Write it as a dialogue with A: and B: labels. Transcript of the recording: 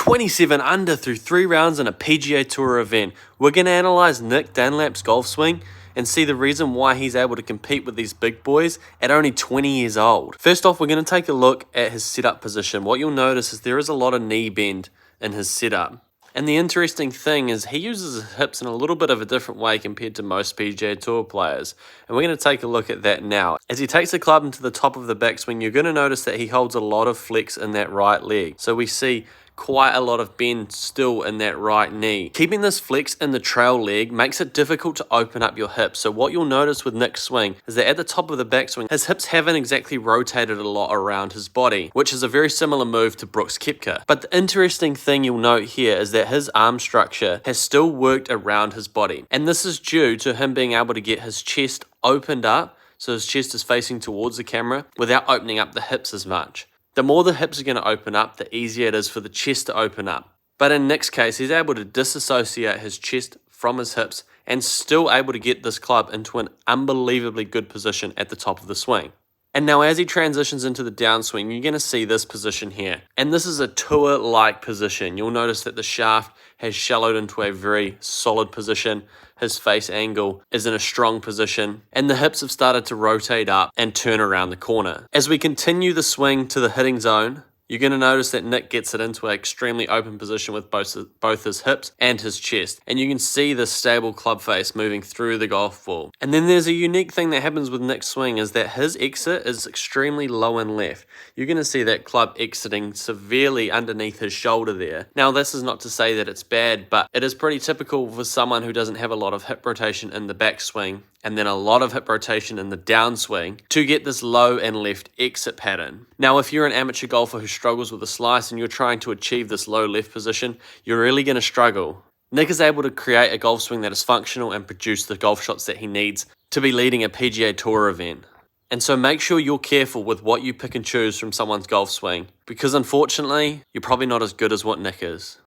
A: 27 under through 3 rounds in a PGA Tour event. We're going to analyse Nick Dunlap's golf swing and see the reason why he's able to compete with these big boys at only 20 years old. First off, we're going to take a look at his setup position. What you'll notice is there is a lot of knee bend in his setup. And the interesting thing is he uses his hips in a little bit of a different way compared to most PGA Tour players. And we're going to take a look at that now. As he takes the club into the top of the backswing, you're going to notice that he holds a lot of flex in that right leg. So we see quite a lot of bend still in that right knee. Keeping this flex in the trail leg makes it difficult to open up your hips. So what you'll notice with Nick's swing is that at the top of the backswing, his hips haven't exactly rotated a lot around his body, which is a very similar move to Brooks Koepka. But the interesting thing you'll note here is that his arm structure has still worked around his body. And this is due to him being able to get his chest opened up, so his chest is facing towards the camera, without opening up the hips as much. The more the hips are going to open up, the easier it is for the chest to open up. But in Nick's case, he's able to disassociate his chest from his hips and still able to get this club into an unbelievably good position at the top of the swing. And now as he transitions into the downswing, you're going to see this position here. And this is a tour-like position. You'll notice that the shaft has shallowed into a very solid position. His face angle is in a strong position, and the hips have started to rotate up and turn around the corner. As we continue the swing to the hitting zone, you're going to notice that Nick gets it into an extremely open position with both his hips and his chest. And you can see the stable club face moving through the golf ball. And then there's a unique thing that happens with Nick's swing is that his exit is extremely low and left. You're going to see that club exiting severely underneath his shoulder there. Now, this is not to say that it's bad, but it is pretty typical for someone who doesn't have a lot of hip rotation in the backswing and then a lot of hip rotation in the downswing to get this low and left exit pattern. Now, if you're an amateur golfer who struggles with a slice and you're trying to achieve this low left position, you're really going to struggle. Nick is able to create a golf swing that is functional and produce the golf shots that he needs to be leading a PGA Tour event. And so make sure you're careful with what you pick and choose from someone's golf swing, because unfortunately, you're probably not as good as what Nick is.